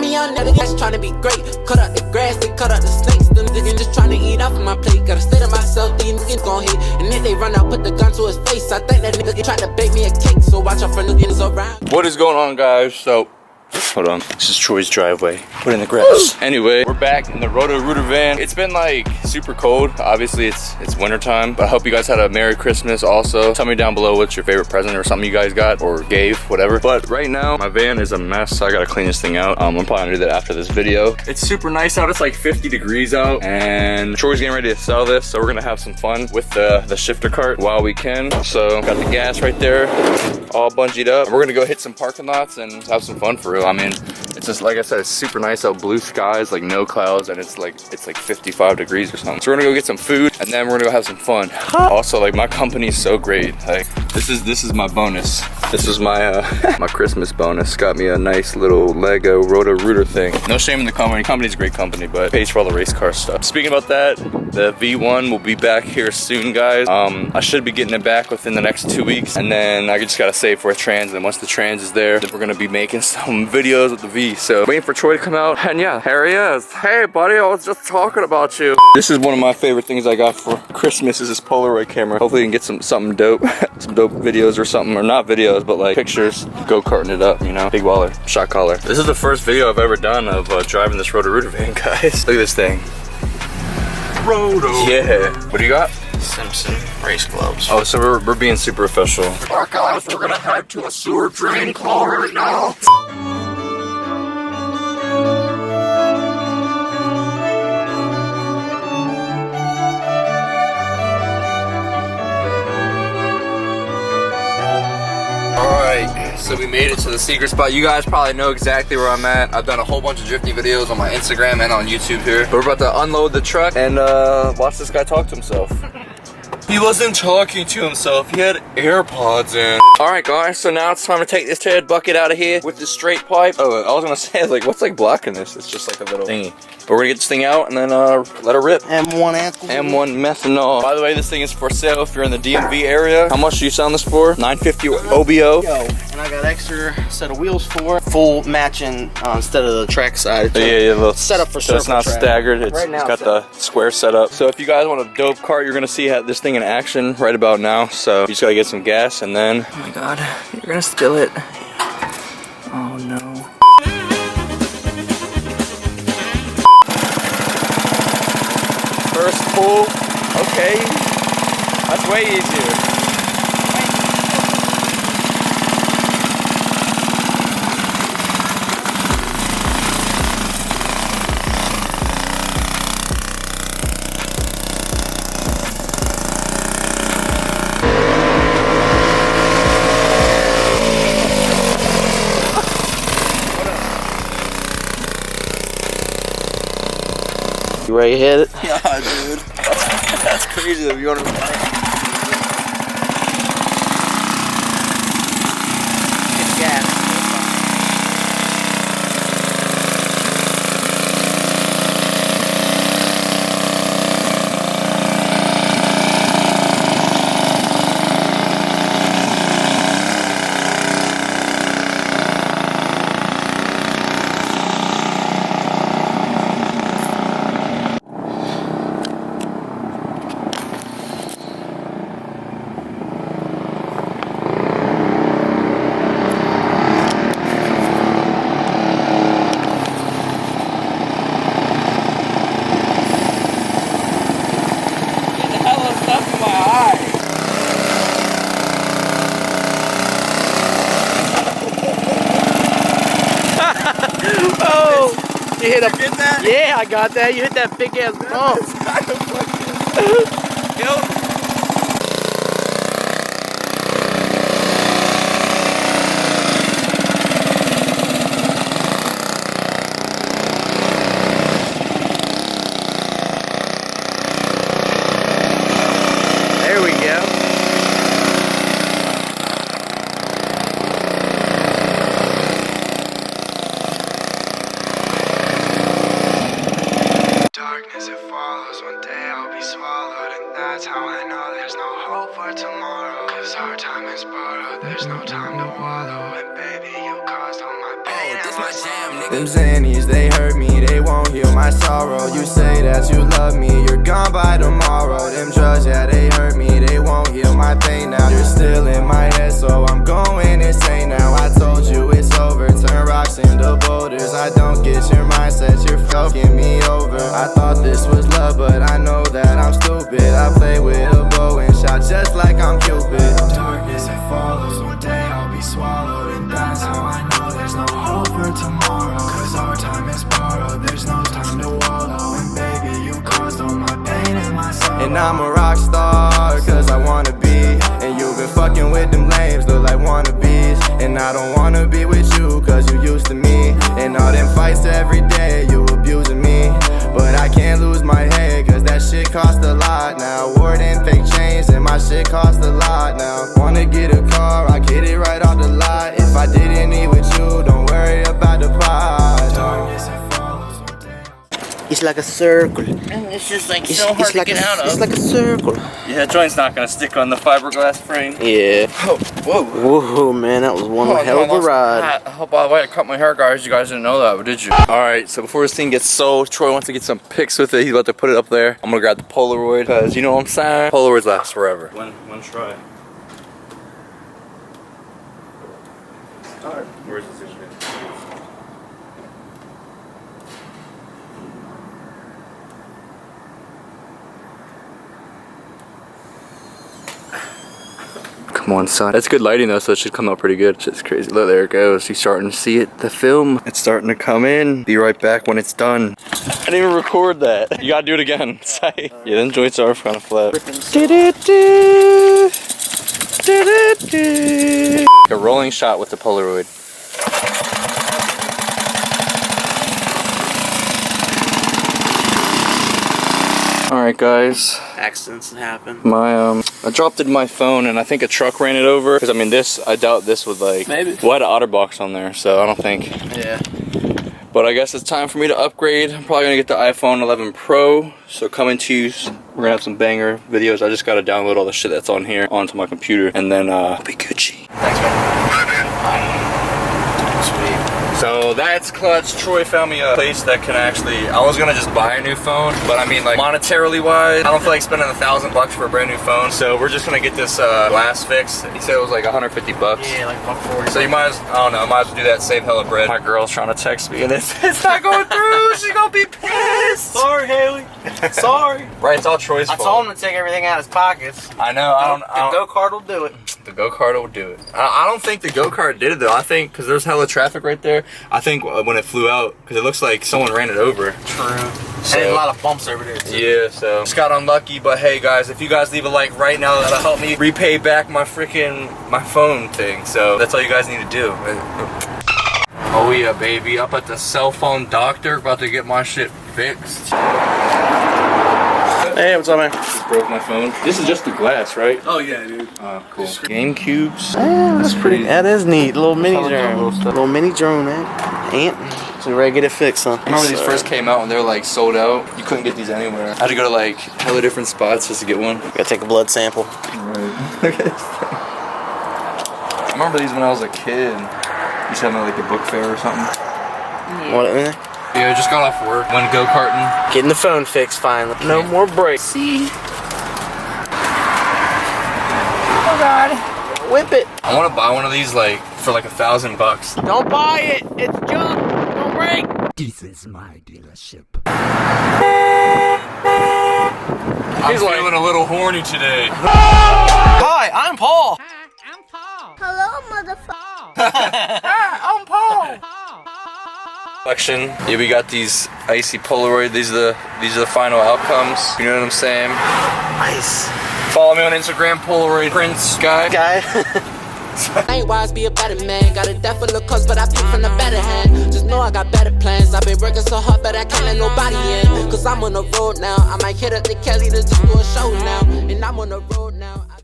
me young niggas trying to be great. Cut out the grass, they cut out the snakes. Them niggas just trying to eat off of my plate. Gotta stay to myself, these niggas gon' hate. And then they run out, put the gun to his face. I think that nigga tried to bake me a cake, so watch out for niggas around. What is going on, guys? So, hold on. This is Troy's driveway. Put in the grass. Anyway, we're back in the Roto-Rooter van. It's been like super cold. Obviously, it's winter time. But I hope you guys had a Merry Christmas also. Tell me down below what's your favorite present or something you guys got or gave, whatever. But right now, my van is a mess. So I gotta clean this thing out. I'm probably gonna do that after this video. It's super nice out. It's like 50 degrees out. And Troy's getting ready to sell this. So we're gonna have some fun with the shifter cart while we can. So got the gas right there, all bungeed up. We're gonna go hit some parking lots and have some fun for real. I mean, it's just, like I said, it's super nice out, blue skies, like no clouds, and it's like 55 degrees or something. So we're gonna go get some food and then we're gonna go have some fun. Also, like, my company's so great. Like, this is my bonus. This is my my Christmas bonus. Got me a nice little Lego Roto-Rooter thing. No shame in the company. Company's a great company, but pays for all the race car stuff. Speaking about that, the V1 will be back here soon, guys. I should be getting it back within the next 2 weeks, and then I just gotta save for a trans. And once the trans is there, then we're gonna be making some videos with the V. So waiting for Troy to come out, and yeah, here he is. Hey, buddy, I was just talking about you. This is one of my favorite things I got for Christmas is this Polaroid camera. Hopefully, you can get something dope, some dope videos or something, or not videos, but like pictures. Go karting it up, you know. Big baller, shot caller. This is the first video I've ever done of driving this Roto-Rooter van, guys. Look at this thing. Roto. Yeah. What do you got? Simpson race gloves. Oh, so we're being super official. Our guys, we're gonna head to a sewer drain call right now. So we made it to the secret spot. You guys probably know exactly where I'm at. I've done a whole bunch of drifting videos on my Instagram and on YouTube here. But we're about to unload the truck and watch this guy talk to himself. He wasn't talking to himself. He had AirPods in. All right, guys. So now it's time to take this Ted bucket out of here with this straight pipe. Oh, I was gonna say, like, what's like blocking this? It's just like a little thingy. But we're gonna get this thing out and then let her rip. M1 methanol. By the way, this thing is for sale if you're in the DMV area. How much are you selling this for? $950 OBO. Yo, and I got extra set of wheels for full matching instead of the track side. Yeah, little setup for so it's not track. staggered. It's Right now, got the square setup. So if you guys want a dope cart, you're gonna see this thing in action right about now. So you just gotta get some gas and then. Oh my God, you're gonna spill it. Oh no. First pull, okay, that's way easier. You ready to hit it? Yeah, dude. That's crazy if you want to. You hit a, that? Yeah, I got that. You hit that big ass bump. There we go. That's how I know there's no hope for tomorrow. Cause our time is borrowed, there's no time to wallow. And baby, you caused all my pain. Oh, this my jam, nigga. Them Xannies, they hurt me, they won't heal my sorrow. You say that you love me, you're gone by tomorrow. Them drugs, yeah, they hurt me, they won't heal my pain now. You're still in my head, so I'm going insane now. I told you it's over, turn rocks into boulders. I don't get your mindset, you're fucking me over. I thought this was love, but I know that I'm stupid. I play with a bow and shot just like I'm Cupid. Darkness that follows, one day I'll be swallowed, and that's how I know there's no hope for tomorrow. Cause our time is borrowed, there's no time to wallow. And baby, you caused all my pain and my sorrow. And I'm a rock star, cause I wanna be. And you've been fucking with them lames, look like wannabes. And I don't wanna be with you, cause you used to me. And all them fights every day, you abusing me. But I can't lose my head, cause that shit cost a lot now. Word and fake chains, and my shit cost a lot now. Wanna get a car, I get it right off the lot. If I didn't eat with you, don't worry about the pot. Darkness that follows one day. It's like a circle. And it's just like so hard to get out of. It's like a circle. Yeah, that joint's not gonna stick on the fiberglass frame. Yeah. Oh, whoa. Whoa, man, that was one hell of a ride. Oh, by the way, I cut my hair, guys. You guys didn't know that, did you? Alright, so before this thing gets sold, Troy wants to get some pics with it. He's about to put it up there. I'm gonna grab the Polaroid, because you know what I'm saying? Polaroids last forever. One try. Alright, where's the zoom? Come on, son. That's good lighting though, so it should come out pretty good. It's just crazy. Look, there it goes. You're starting to see it. The film. It's starting to come in. Be right back when it's done. I didn't even record that. You gotta do it again. Yeah, them joints are kind of flat. A rolling shot with the Polaroid. Alright guys, Accidents happen. I dropped it in my phone and I think a truck ran it over. Because I mean I doubt this would like, maybe. Well, I had an OtterBox on there, so I don't think. Yeah. But I guess it's time for me to upgrade. I'm probably gonna get the iPhone 11 Pro. So coming to you, we're gonna have some banger videos. I just gotta download all the shit that's on here onto my computer and then I'll be Gucci. Thanks man. So that's clutch. Troy found me a place that can actually, I was gonna just buy a new phone, but I mean like monetarily wise, I don't feel like spending $1,000 for a brand new phone. So we're just gonna get this glass fixed. He said it was like 150 bucks. Yeah, like $140. So you might as, I don't know, might as well do that, save hella bread. My girl's trying to text me and it's not going through. She's gonna be pissed. Sorry, Haley. Sorry. Right, it's all Troy's fault. I told him to take everything out of his pockets. I know, The go-kart will do it. The go-kart will do it. I don't think the go-kart did it though. I think, because there's hella traffic right there, I think when it flew out, because it looks like someone ran it over. True. So, and a lot of bumps over there too. Yeah, so just got unlucky, but hey guys, if you guys leave a like right now, that'll help me repay back my phone thing. So that's all you guys need to do. Oh yeah, baby, up at the cell phone doctor, about to get my shit fixed. Hey, what's up, man? Just broke my phone. This is just the glass, right? Oh yeah, dude. Oh, cool. GameCubes. Yeah, that's pretty. That is neat. Little mini drone. Little mini drone, man. Ant. So we're ready to get it fixed, huh? I remember these first came out and they were like sold out. You couldn't get these anywhere. I had to go to like hella different spots just to get one. Gotta take a blood sample. Right. Okay. I remember these when I was a kid. You used to have them at like a book fair or something. What? Yeah, I just got off work. Went go-karting. Getting the phone fixed finally. No more breaks. See? Oh God. Whip it. I want to buy one of these like for like $1,000. Don't buy it. It's junk. Don't break. This is my dealership. I'm feeling a little horny today. Hi, I'm Paul. Hello, motherfucker. Hi, I'm Paul. Collection. Yeah, we got these icy Polaroid. These are the final outcomes. You know what I'm saying? Nice. Follow me on Instagram, Polaroid Prince guy. I ain't wise, be a better man. Got a death full of cause, but I pick from the better hand. Just know I got better plans. I've been working so hard, but I can't let nobody in. Cause I'm on the road now. I might hit up the Kelly to just do a show now. And I'm on the road.